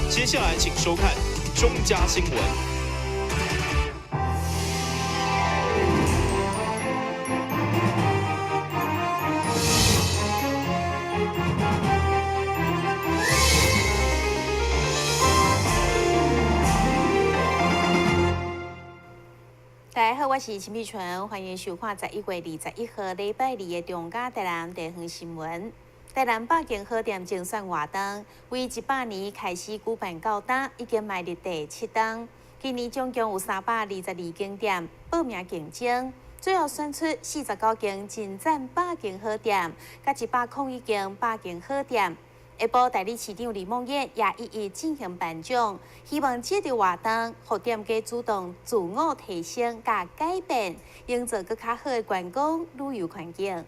接下来请收看中嘉新闻。大家好，我是陈碧纯，欢迎收看11月21号礼拜2的中嘉台南地方新闻。台南百间好店精选活动，为100年开始举办到今，已经迈入第7档。今年总共有322间店报名竞争，最后选出49间进占100间好店，甲101间百间好店。下晡代理市长李梦燕也一一进行颁奖，希望这个活动让店家主动自我提升、甲改变，营造更较好的观光旅游环境。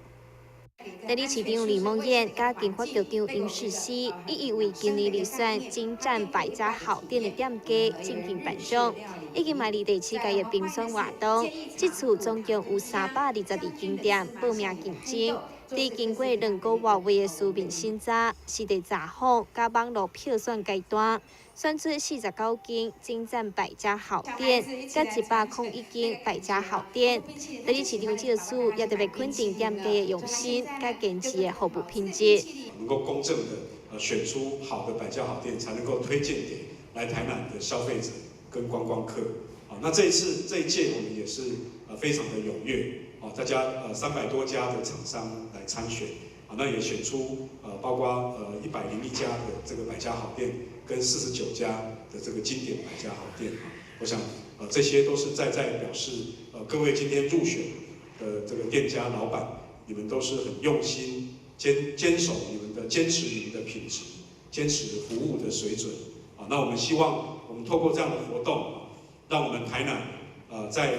代理市长李梦燕甲金发局长殷世熙一一为今年入选金站100家好店的店家进行颁奖，已经迈入第7届的评选活动。这次总共有322间店报名竞争。在经过2个月位的书面审查、实地查访甲网络票选阶段，选出49间精赞100家好店，甲101间100家好店。代理市长这次也特别肯定店家的用心，甲坚持的服务品质。能够公正的选出好的100家好店，才能够推荐给来台南的消费者跟观光客。那这一届我们也是非常的踊跃。大家300多家的厂商来参选，那也选出包括101家的这个100家好店，跟49家的这个经典100家好店。我想这些都是在表示各位今天入选的这个店家老板，你们都是很用心，坚持你们的品质，坚持服务的水准。那我们希望我们透过这样的活动，让我们台南在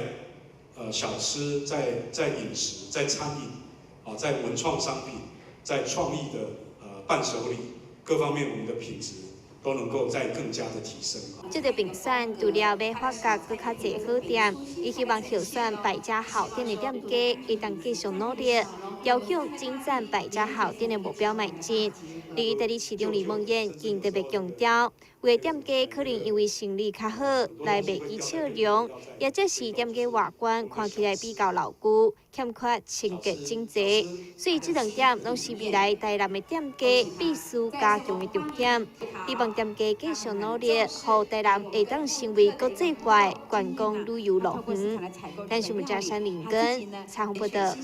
小吃、在饮食、在餐饮，在文创商品、在创意的伴手礼各方面，我们的品质都能够再更加的提升。这个评选除了要发掘更较侪好店，也希望挑选100家好店的店家，会当继续努力，朝向精赞100家好店的目标迈进。代理市长李梦燕更特别强调，有的店家可能因为生意较好，来袂记笑容，也即是店家外观看起来比较老旧，欠缺清洁整齐。所以这2点拢是未来台南的店家必须加强的重点。希望店家继续努力，让台南会当成为国际化的观光旅游乐园。但是我们嘉山林根采访报道。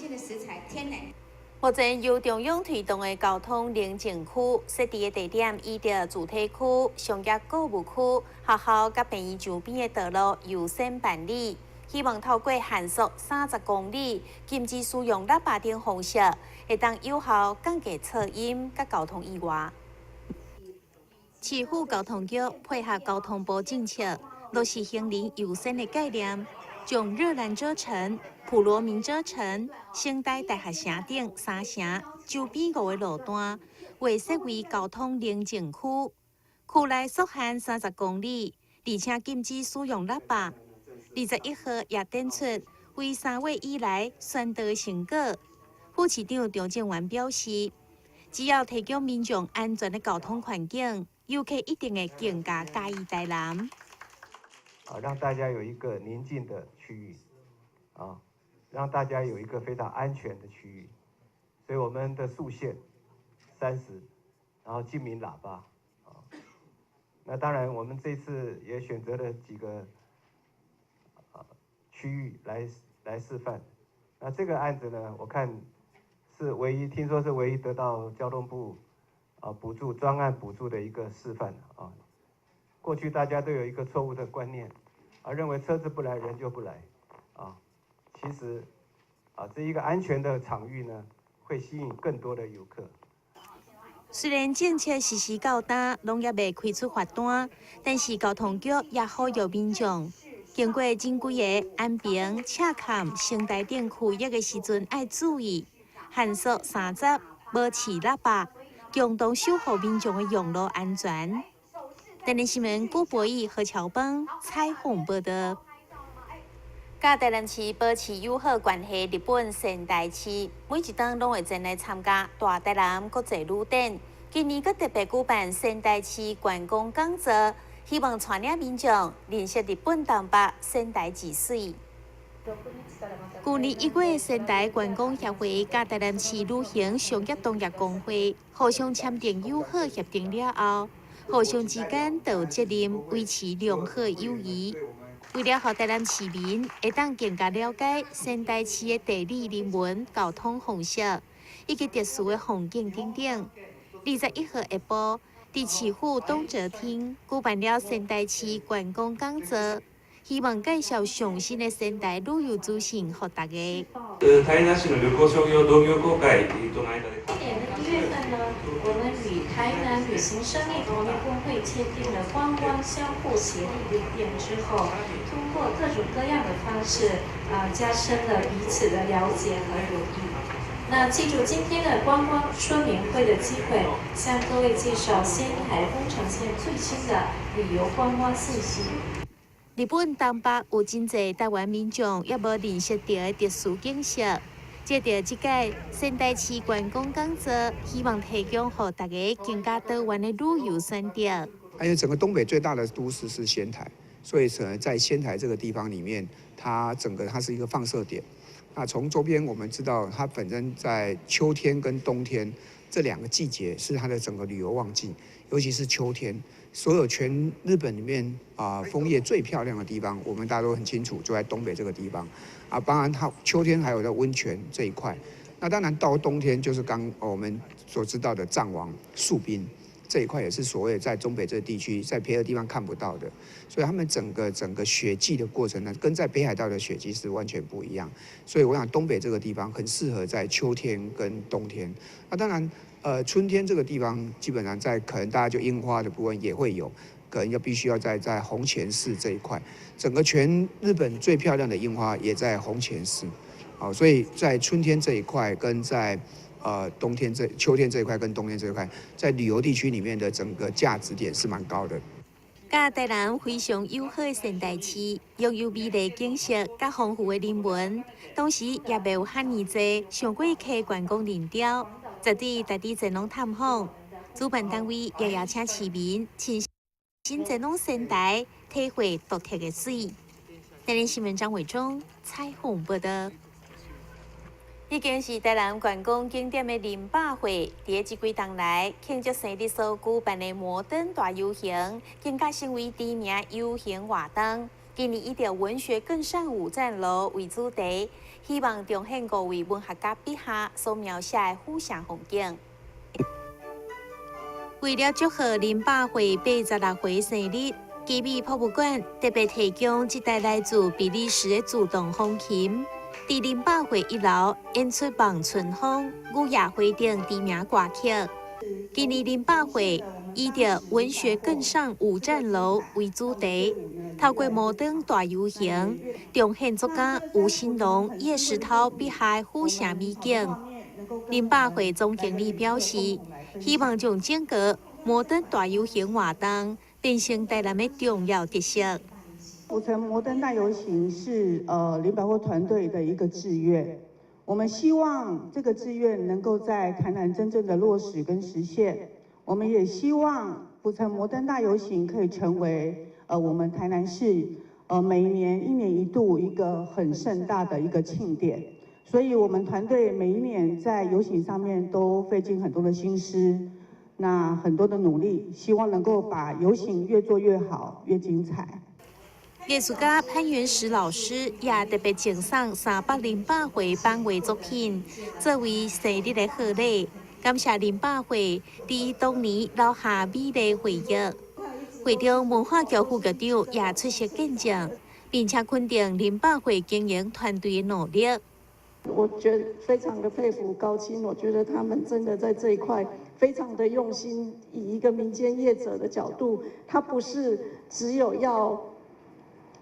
目前由中央推动的交通宁静区设置的地点，依照主体区、商业购物区、学校甲便宜周边的道路优先办理。希望透过限速30公里、禁止使用喇叭等方式，会当有效降低噪音甲交通意外。市府交通局配合交通部政策，落实行人优先的概念。将热兰遮城、普罗民遮城、现代大学城等3城周边5个路段，划设为交通宁静区，区内速限30公里，而且禁止使用喇叭。21号也点出为3月以来宣导成果。副市长张建源表示，只要提供民众安全的交通环境，游客一定会更加介意台南。让大家有一个宁静的区域，让大家有一个非常安全的区域，所以我们的速限30，然后精明喇叭，那当然我们这次也选择了几个区域来示范。那这个案子呢，我看是听说是唯一得到交通部专案补助的一个示范啊。过去大家都有一个错误的观念，认为车子不来人就不来，其实这一个安全的场域呢，会吸引更多的游客。虽然政策实施到今，拢也未开出罚单，但是交通局也呼吁民众，经过正规的安平、赤坎、城大等区域的时阵，要注意限速30，无饲喇叭，共同守护民众的用路安全。台南新闻郭博义、何乔邦采访报道。甲台南市保持友好关系，日本仙台市每一档拢会前来参加大台南国际旅展。今今年佮特别举办仙台市观光讲座，希望带领民众认识日本东北仙台之水。去年1月，仙台观光协会甲台南市旅行商业同业公会互相签订友好协定了后，互相之间都有责任维持良好友谊。为了让台南市民会当更加了解仙台市的地理、人文、交通方式以及特殊的风景等等，21号下晡，伫市府东泽厅举办了仙台市观光讲座。希望介绍上新的仙台旅游资讯给大家。台南市の旅行商業同業公会との間で。今年的1月份呢，我们与台南旅行商业同业公会签订了观光相互协力约定之后，通过各种各样的方式，加深了彼此的了解和友谊。那记住今天的观光说明会的机会，向各位介绍仙台丰城县最新的旅游观光信息。日本东北有真侪台湾民众也无认识到的特殊景色，借着这届仙台市观光讲座，希望提供给大家更加多元的旅游选择。因为整个东北最大的都市是仙台，所以在仙台这个地方里面，它是一个放射点。那从周边我们知道，它本身在秋天跟冬天这2个季节是它的整个旅游旺季，尤其是秋天。所有全日本里面枫叶最漂亮的地方，我们大家都很清楚，就在东北这个地方当然它秋天还有在温泉这一块，那当然到冬天就是我们所知道的藏王、树冰这一块，也是所谓在东北这个地区在别的地方看不到的，所以他们整个雪季的过程呢，跟在北海道的雪季是完全不一样。所以我想东北这个地方很适合在秋天跟冬天。那当然。春天这个地方基本上可能大家就樱花的部分也会有，可能必须要在红前市这一块，整个全日本最漂亮的樱花也在红前市，所以在春天这一块跟在秋天这一块跟冬天这一块，在旅游地区里面的整个价值点是蛮高的。甲台南非常友好的仙台市，拥有美丽景色甲丰富的人文，同时也袂有遐尼侪上过客观光人潮。值得大家前往探访，主办单位也邀请市民亲身前往仙台，体会独特的水。台南新闻张伟忠采访报道。已经是台南观光景点的林百会，伫这几天来庆祝生日所举办的摩登大游行，更加成为知名游行活动。今年以着文学更上五站楼为主题。希望彰显各位文学家笔下所描写的富乡风景。为了祝贺林百会86岁生日，基美博物馆特别提供一台来自比利时的自动风琴，伫林百会1楼演出《望春风》、《雨夜花》等知名歌曲。今年林百会以着文学更上五站楼为主题，透过摩登大游行，彰显作家吴新龙、叶石涛笔下的富城美景。林百会总经理表示，希望将整个摩登大游行活动变成台南的重要特色。府城摩登大游行是林百货团队的一个志愿。我们希望这个志愿能够在台南真正的落实跟实现。我们也希望府城摩登大游行可以成为我们台南市每年1年1度一个很盛大的一个庆典。所以我们团队每一年在游行上面都费尽很多的心思，那很多的努力，希望能够把游行越做越好，越精彩。艺术家潘元石老师也特别赠送308回版画作品，作为生日的贺礼，感谢林百会伫当年留下美丽回忆。会中文化局副局长也出席见证，并且肯定林百会经营团队的努力。我觉得非常的佩服高青，我觉得他们真的在这一块非常的用心，以一个民间业者的角度，他不是只有要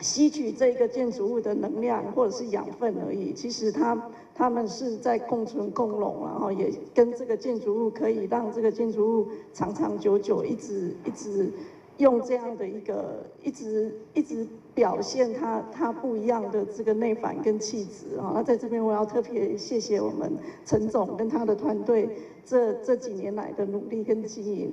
吸取这个建筑物的能量或者是养分而已，其实他们是在共存共荣，然后也跟这个建筑物可以让这个建筑物长长久久一直用这样的一个一直表现他不一样的这个内涵跟气质啊。那在这边我要特别谢谢我们陈总跟他的团队这几年来的努力跟经营。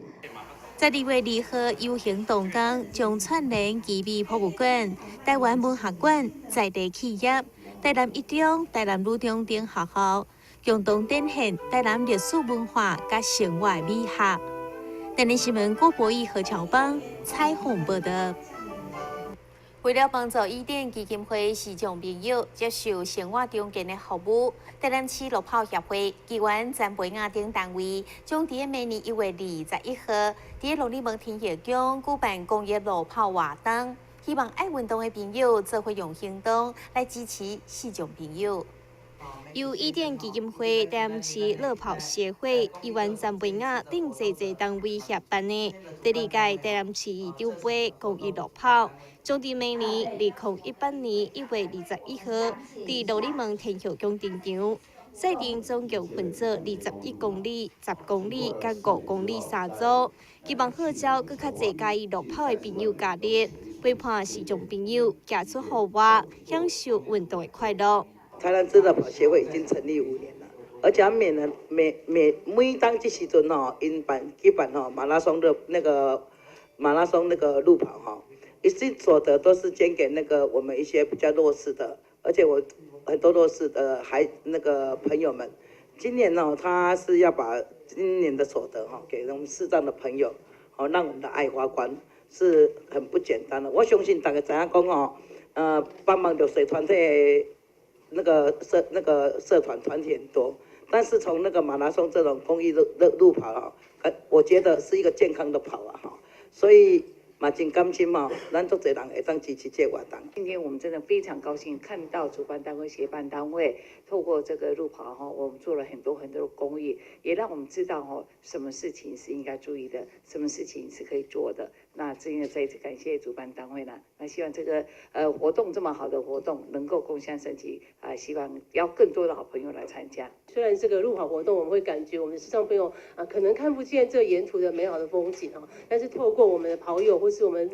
在2月2號遊行動工，將串聯奇美博物館、台灣文學館、在地企業、台南一中、台南女中等學校，共同展現台南歷史文化甲生活美學。台南新聞郭博義何橋邦採訪報道。為了幫助伊甸基金會視障朋友接受生活中間的服務，台南市路跑協會、機關、展培亞等單位將在明年1月21號，在農曆門天後宮舉辦公益路跑活動，希望愛運動的朋友做會用行動來支持視障朋友。由伊甸基金會、台南市路跑協會、議員展培亞等多單位協辦的第2屆台南市義丟杯公益路跑，將在明年2018年1月21號，在農曆門天後宮登場。賽程總共分做21公里、10公里、甲5公里3組，希望號召更較濟介意路跑的朋友加入，陪伴視障朋友走出戶外，享受運動的快樂。台南市路跑協會已經成立5年了，而且每當這時陣吼，因舉辦吼馬拉松的那個路跑吼，一切所得都是捐給那個我們一些比較弱勢的，而且我很多弱勢的那個朋友們，今年呢，他是要把今年的所得哈給我們視障的朋友，好讓我們的愛花館是很不簡單的。我相信大家知影講哦，幫忙流水團隊。那個社團體很多，但是從那個馬拉松這種公益路跑啊，我覺得是一個健康的跑啊哈，所以嘛真感謝嘛，咱足多人會當支持這活動。今天我們真的非常高興看到主辦單位、協辦單位透過這個路跑哈，我們做了很多的公益，也讓我們知道哈，什麼事情是應該注意的，什麼事情是可以做的。那真的再一次感謝主辦單位呢，那希望這個活動這麼好的活動能夠共襄盛舉啊，希望要更多的好朋友來參加。雖然這個路跑活動我們會感覺我們視障朋友可能看不見這沿途的美好的風景但是透過我們的跑友或是我們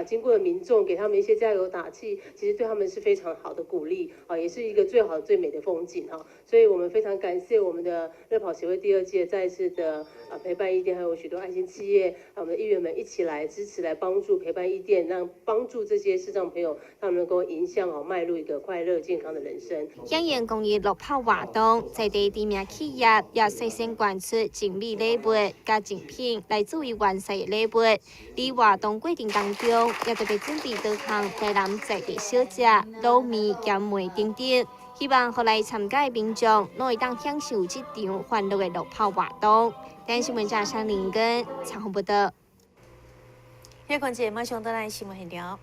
經過的民眾給他們一些加油打氣，其實對他們是非常好的鼓勵也是一個最好最美的風景所以我們非常感謝我們的路跑協會第2屆再次的陪伴伊甸，還有許多愛心企業我們的議員們一起來支持來幫助陪伴伊甸，讓幫助這些視障朋友，讓他們能夠迎向邁入一個快樂健康的人生。響應公益路跑活動，在地知名企業也率先捐出精美禮物加贈品來作為完善的禮物。在活動過程當中，也特別準備多項台南在地小食、滷麵、鹹糜等等，希望後來參加的民眾能會當享受這場歡樂的路跑活動。台新聞站上林根採訪報道。呢個節目上到來新聞現場。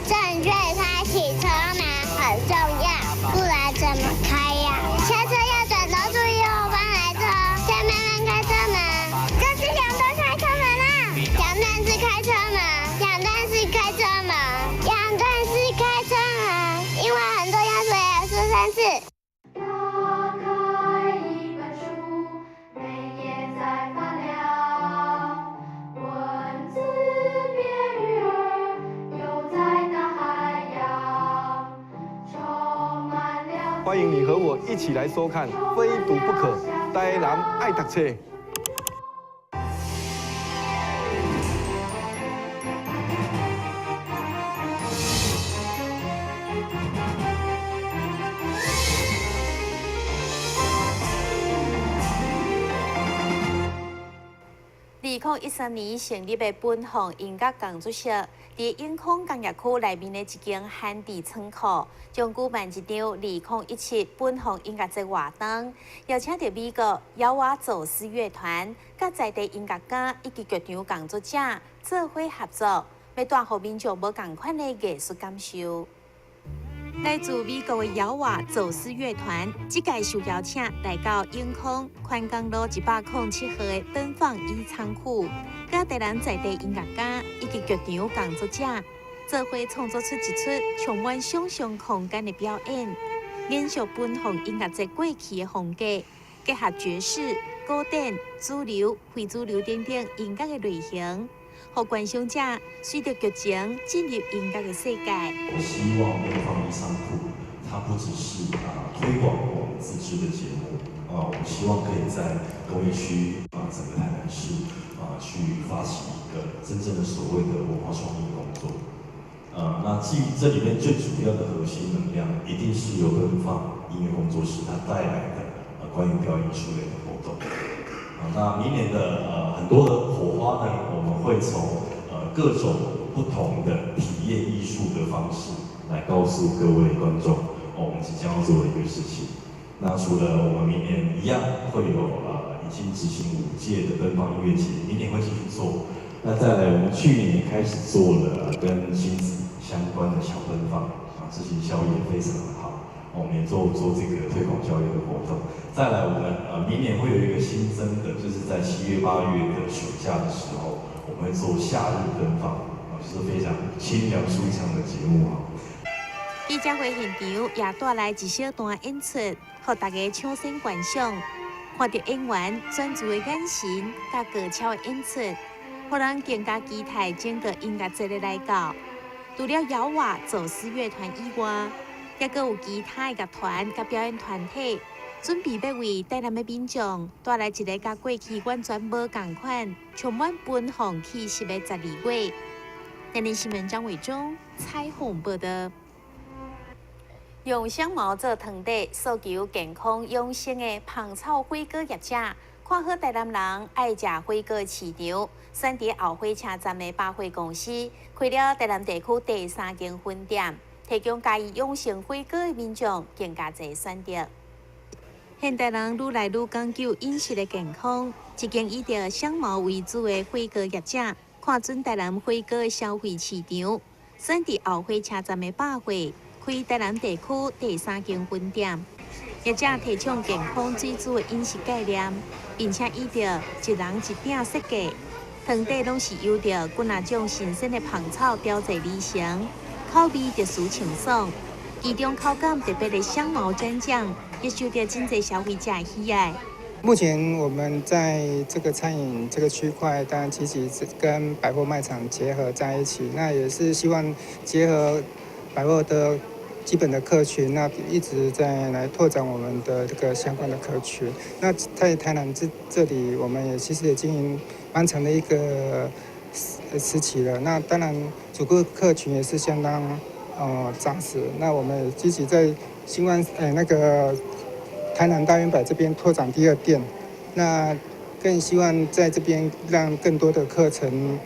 正确开启车门很重要，不然怎么开呀？下车要转头注意后方来车，前面人开车门，这是两段开车门啦，两段是开车门，两段是开车门，两段是开车门，因为很多要说也说3次。欢迎你和我一起来收看《非读不可》，台南愛讀冊。2013年成立的本行音樂工作室，在永康工業區內面的一間旱地倉庫，將舉辦一場2017本行音樂節活動，邀請到美國搖娃走私樂團、甲在地音樂家以及劇場工作者做伙合作，要帶予民眾無同款的藝術感受。來自美國的搖娃走私樂團，這屆受邀請來到永康寬江路107號的本房一倉庫，甲台南在地音樂家以及劇場工作者做伙創作出一出充滿想象空間的表演。延续本红音乐节过去的风格，结合爵士、古典、主流、非主流等等音乐的类型，让观赏者随着剧情进入音乐的世界。我希望东方衣裳铺，它不只是推广我们自制的节目，我们希望可以在工业区整个台南市去发起一个真正的所谓的文化创意工作。那基于这里面最主要的核心能量，一定是由奔放音乐工作室它带来的关于表演艺术类的活动。那明年的很多的火花呢，我们会从各种不同的体验艺术的方式来告诉各位观众，我们即将要做的一个事情。那除了我们明年一样会有已经执行5届的奔放音乐节，明年会继续做。那再来，我们去年开始做了跟亲子相关的小奔放，执行效益也非常的好。我们也做这个推广教育的活动。再来，我们明年会有一个新增的，就是在7月、8月的暑假的时候，我们会做夏日奔放，就是非常清凉舒畅的节目啊。记者会现场也带来一小段演出，让大家抢先观赏，看到演员专注的眼神甲高超的演出，让人更加期待整个音乐节的来到。除了摇娃走私乐团以外，也阁有其他的乐团甲表演团体，准备要为台南的民众带来一个甲过去完全无同款、充满奔放气息的12月。台南新闻张伟忠彩虹报道。用香茅做汤底，诉求健康养生的芳草火锅业者，看好台南人爱食火锅市场，选伫后火车站的百货公司开了台南地区第3间分店，提供介意养生火锅的民众更加侪选择。现代人愈来愈讲究饮食的健康，一间以着香茅为主的火锅业者，看准台南火锅的消费市场，选伫后火车站的百货。开台南地区第3间分店，业者提倡健康最主的饮食概念，并且依着一人一鼎设计，汤底拢是由着几啊种新鲜的芳草调制而成，口味特殊清爽，其中口感特别的香茅蘸酱，也受到真侪消费者喜爱。目前我们在这个餐饮这个区块，当然其实是跟百货卖场结合在一起，那也是希望结合百货的基本的客群，那一直在来拓展我们的这个相关的客群。那在台南这里，我们也其实也经营蛮长的一个时期了。那当然，主顾客群也是相当扎实。那我们也积极在新湾那个台南大圆柏这边拓展第2店。那更希望在这边让更多的课程，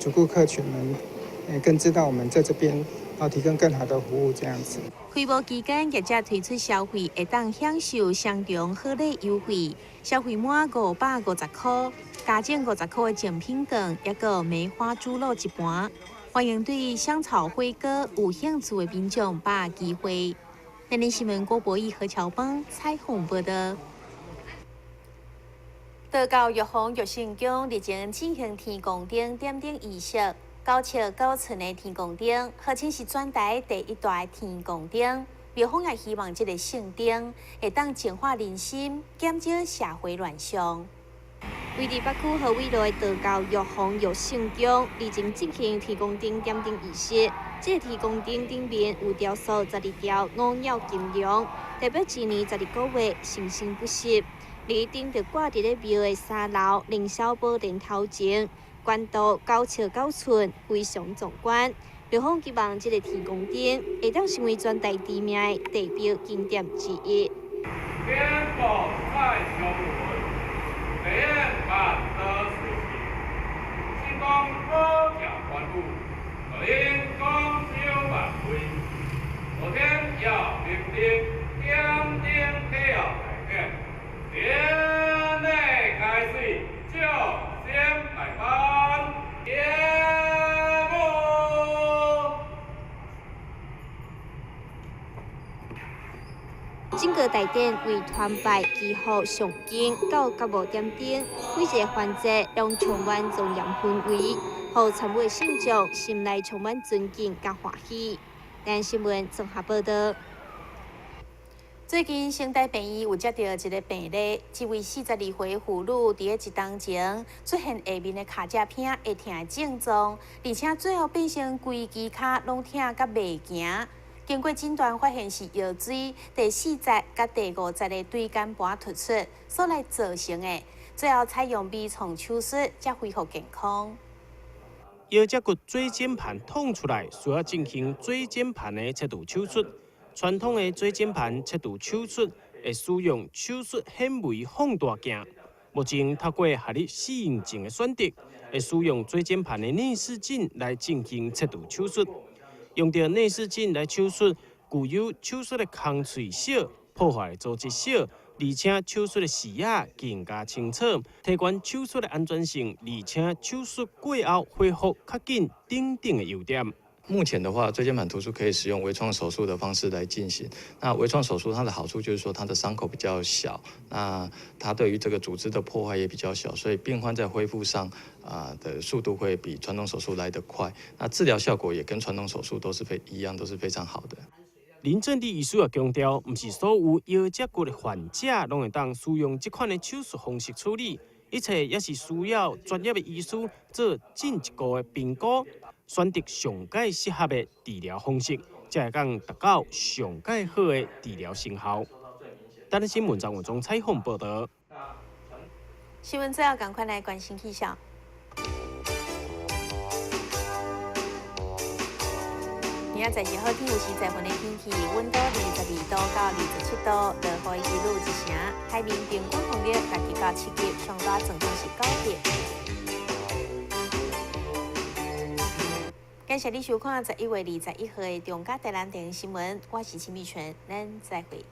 主顾客群们更知道我们在这边。提供更好的服务，这样子。开幕期间，业者推出消费会当享受双重好礼优惠，消费满550块，加赠50块的精品券，也有梅花猪肉1盘。欢迎对香草火锅有兴趣的民众把握机会。台南新闻郭博义、何乔邦彩虹报道。道教玉皇玉圣宫日前进行天公灯点灯仪式。9尺9寸的天公灯，号称是全台第1大天公灯。玉皇也希望这个圣灯会当净化人心，减少社会乱象。位伫北区和威路的道教玉皇玉圣宫，日前进行天公灯点灯仪式。这个天公灯顶面有雕塑12条5鸟金龙，代表一年12个月生生不息。里顶就挂伫咧庙的3楼凌霄宝殿头前。高度9尺9寸，非常壮观。玉皇希望这个天公灯会当成为全台知名的地标景点之一。天宝在修文，天满得水平，天公多讲关注，天公修万规。昨天要明天点点配要改变，年内开始就先摆班节目。整个大殿为团拜祈福上经到15点钟，每一个环节拢充满庄严氛围，让参与信众心内充满尊敬甲欢喜。台新闻综合报道。最近，成大病院有接到一个病例，一位42岁妇女伫一当前出现下面的脚趾片会痛的症状，而且最后变成规支脚拢痛甲袂行。经过诊断，发现是腰椎第4节甲第5节的椎间盘突出所来造成的，最后采用微创手术才恢复健康。腰脊骨椎间盘痛出来，需要进行椎间盘的切除手术。传统的椎间盘切除手术会使用手术显微放大镜。目前透过学历适应症的选择，会使用椎间盘的内视镜来进行切除手术。用到内视镜来手术，具有手术的空喙小、破坏组织小，而且手术的视野更加清楚，提高手术的安全性，而且手术过后恢复较紧等等的优点。目前的话，椎间盘突出可以使用微创手术的方式来进行。那微创手术它的好处就是说，它的伤口比较小，那它对于这个组织的破坏也比较小，所以病患在恢复上的速度会比传统手术来得快。那治疗效果也跟传统手术都是非常好的。林正理医师也强调，不是所有腰脊骨的患者拢会当使用这款的手术方式处理，一切也是需要专业的医师做进一步的评估。选择上界适合的治疗方式，才会讲达到上界好的治疗成效。台湾新闻张文忠采访报道。新闻最后赶快来关心气象。明仔载是好天，有时在份的天气，温度22度到27度，落雨一路一成，海面平均风力6级到7级，上大状况是9级。感谢你收看11月21号的中嘉台南电视新闻，我是秦美纯，咱再会。